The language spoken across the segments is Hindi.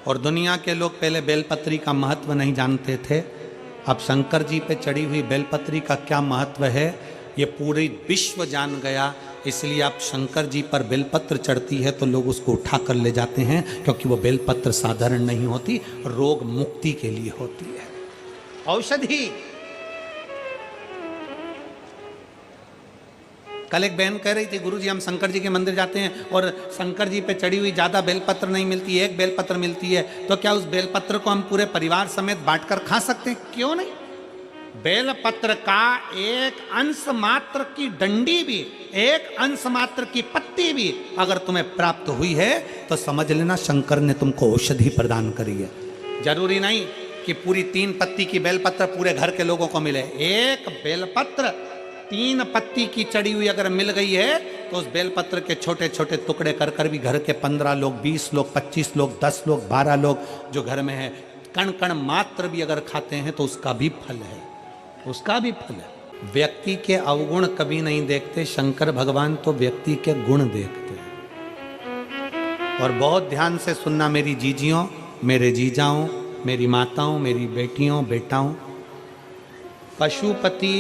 और दुनिया के लोग पहले बेलपत्री का महत्व नहीं जानते थे। अब शंकर जी पे चढ़ी हुई बेलपत्री का क्या महत्व है ये पूरी विश्व जान गया। इसलिए अब शंकर जी पर बेलपत्र चढ़ती है तो लोग उसको उठा कर ले जाते हैं, क्योंकि वो बेलपत्र साधारण नहीं होती, रोग मुक्ति के लिए होती है, औषधि। कल एक बहन कह रही थी, गुरुजी हम शंकर जी के मंदिर जाते हैं और शंकर जी पे चढ़ी हुई ज़्यादा बेलपत्र नहीं मिलती, एक बेलपत्र मिलती है, तो क्या उस बेलपत्र को हम पूरे परिवार समेत बांटकर खा सकते हैं? क्यों नहीं? बेलपत्र का एक अंश मात्र की डंडी भी, एक अंश मात्र की पत्ती भी अगर तुम्हें प्राप्त हुई है तो समझ लेना शंकर ने तुमको औषधि प्रदान करी है। जरूरी नहीं कि पूरी 3 पत्ती की बेलपत्र पूरे घर के लोगों को मिले। एक बेलपत्र 3 पत्ती की चढ़ी हुई अगर मिल गई है तो उस बेलपत्र के छोटे छोटे टुकड़े कर कर भी घर के 15 लोग, 20 लोग, 25 लोग, 10 लोग, 12 लोग जो घर में है, कण कण मात्र भी अगर खाते हैं तो उसका भी फल है, उसका भी फल है। व्यक्ति के अवगुण कभी नहीं देखते, शंकर भगवान तो व्यक्ति के गुण देखते हैं। और बहुत ध्यान से सुनना मेरी जीजियों, मेरे जीजाओं, मेरी माताओं, मेरी बेटियों, बेटाओं, पशुपति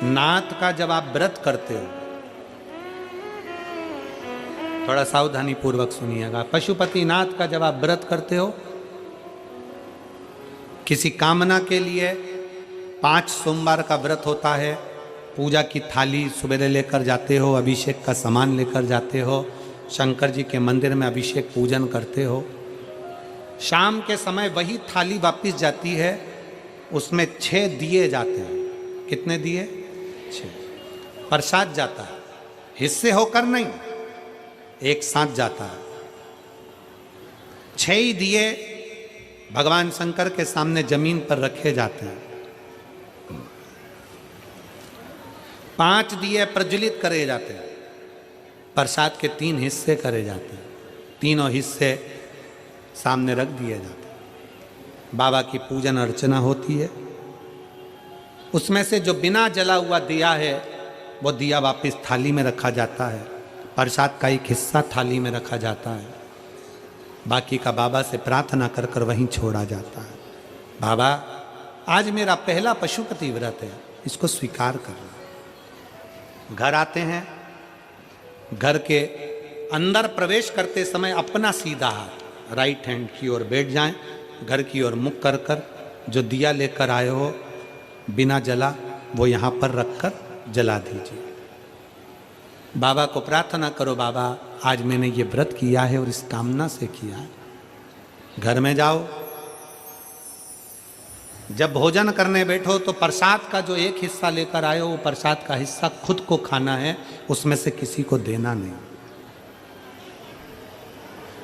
नाथ का जब आप व्रत करते हो, थोड़ा सावधानी पूर्वक सुनिएगा। पशुपति नाथ का जब आप व्रत करते हो, किसी कामना के लिए 5 सोमवार का व्रत होता है, पूजा की थाली सुबह लेकर जाते हो, अभिषेक का सामान लेकर जाते हो, शंकर जी के मंदिर में अभिषेक पूजन करते हो, शाम के समय वही थाली वापस जाती है, उसमें 6 दिए जाते हैं। कितने दिए? 6। प्रसाद जाता है, हिस्से होकर नहीं, एक साथ जाता है। 6 ही दिए भगवान शंकर के सामने जमीन पर रखे जाते हैं। 5 दिए प्रज्वलित करे जाते हैं। प्रसाद के 3 हिस्से करे जाते हैं, तीनों हिस्से सामने रख दिए जाते हैं। बाबा की पूजन अर्चना होती है। उसमें से जो बिना जला हुआ दिया है वो दिया वापस थाली में रखा जाता है। प्रसाद का एक हिस्सा थाली में रखा जाता है, बाकी का बाबा से प्रार्थना कर कर वहीं छोड़ा जाता है। बाबा आज मेरा पहला पशुपति व्रत है, इसको स्वीकार करना। घर आते हैं, घर के अंदर प्रवेश करते समय अपना सीधा हाथ राइट हैंड की ओर बैठ जाएं, घर की ओर मुख कर कर जो दिया लेकर आए हो बिना जला वो यहाँ पर रखकर जला दीजिए। बाबा को प्रार्थना करो, बाबा आज मैंने ये व्रत किया है और इस कामना से किया है। घर में जाओ, जब भोजन करने बैठो तो प्रसाद का जो एक हिस्सा लेकर आए हो वो प्रसाद का हिस्सा खुद को खाना है, उसमें से किसी को देना नहीं।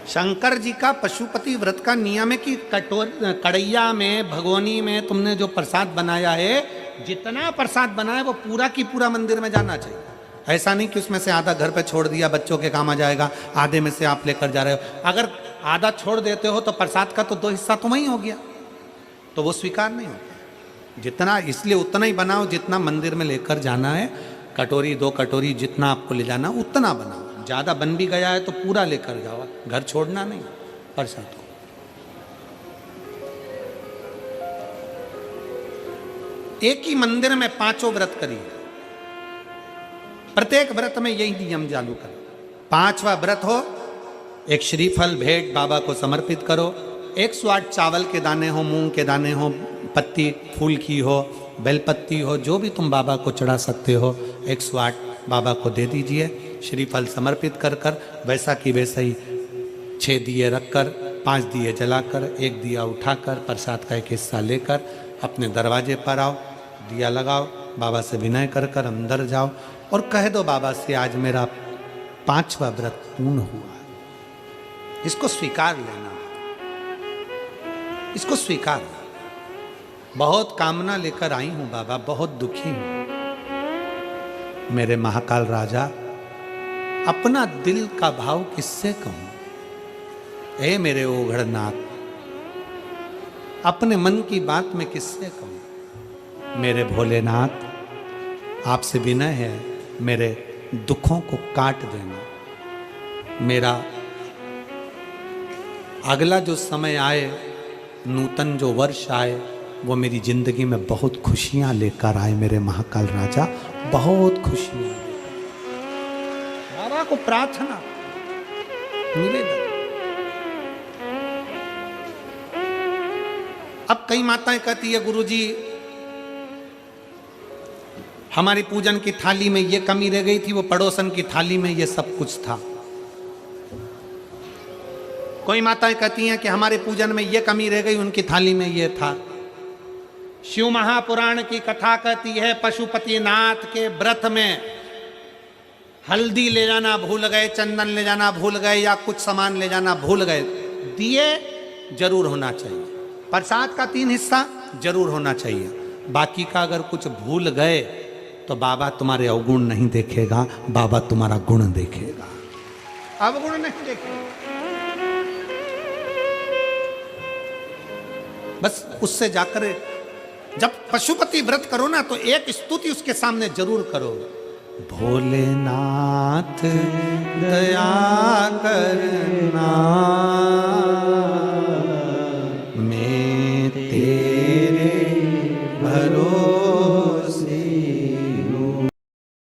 शंकर जी का पशुपति व्रत का नियम है कि कड़ैया में, भगोनी में तुमने जो प्रसाद बनाया है, जितना प्रसाद बनाया वो पूरा की पूरा मंदिर में जाना चाहिए। ऐसा नहीं कि उसमें से आधा घर पे छोड़ दिया, बच्चों के काम आ जाएगा, आधे में से आप लेकर जा रहे हो। अगर आधा छोड़ देते हो तो प्रसाद का तो 2 हिस्सा तो वही हो गया, तो वो स्वीकार नहीं होता। जितना, इसलिए उतना ही बनाओ जितना मंदिर में लेकर जाना है। कटोरी 2 कटोरी जितना आपको ले जाना उतना बनाओ। ज़्यादा बन भी गया है तो पूरा लेकर जाओ, घर छोड़ना नहीं प्रसाद को। एक ही मंदिर में 5 व्रत करिए, प्रत्येक व्रत में यही नियम चालू करो। 5वां व्रत हो, एक श्रीफल भेंट बाबा को समर्पित करो। 108 चावल के दाने हो, मूंग के दाने हो, पत्ती फूल की हो, बेलपत्ती हो, जो भी तुम बाबा को चढ़ा सकते हो, 108 बाबा को दे दीजिए। श्रीफल समर्पित कर कर वैसा की वैसा ही 6 दिए रखकर, 5 दिए जलाकर, 1 दिया उठाकर, प्रसाद का एक हिस्सा लेकर अपने दरवाजे पर आओ, दिया लगाओ, बाबा से विनय कर कर अंदर जाओ और कह दो बाबा से आज मेरा 5वां व्रत पूर्ण हुआ। इसको स्वीकार लेना, इसको स्वीकार। बहुत कामना लेकर आई हूं बाबा, बहुत दुखी हूं। मेरे महाकाल राजा, अपना दिल का भाव किससे कहूं? ए मेरे ओघड़नाथ, अपने मन की बात में किससे कहूं? मेरे भोलेनाथ, आपसे विनय है, मेरे दुखों को काट देना। मेरा अगला जो समय आए, नूतन जो वर्ष आए, वो मेरी जिंदगी में बहुत खुशियां लेकर आए मेरे महाकाल राजा, बहुत खुशियां। बाबा को प्रार्थना निवेदन। अब कई माताएं कहती है गुरुजी हमारी पूजन की थाली में ये कमी रह गई थी, वो पड़ोसन की थाली में ये सब कुछ था। कोई माताएं कहती हैं कि हमारे पूजन में ये कमी रह गई, उनकी थाली में ये था। शिव महापुराण की कथा कहती है पशुपतिनाथ के व्रत में हल्दी ले जाना भूल गए, चंदन ले जाना भूल गए, या कुछ सामान ले जाना भूल गए, दिए जरूर होना चाहिए, प्रसाद का 3 हिस्सा जरूर होना चाहिए, बाकी का अगर कुछ भूल गए तो बाबा तुम्हारे अवगुण नहीं देखेगा, बाबा तुम्हारा गुण देखेगा, अवगुण नहीं देखेगा। बस उससे जाकर जब पशुपति व्रत करो ना तो एक स्तुति उसके सामने जरूर करो, भोलेनाथ दया करना मैं तेरे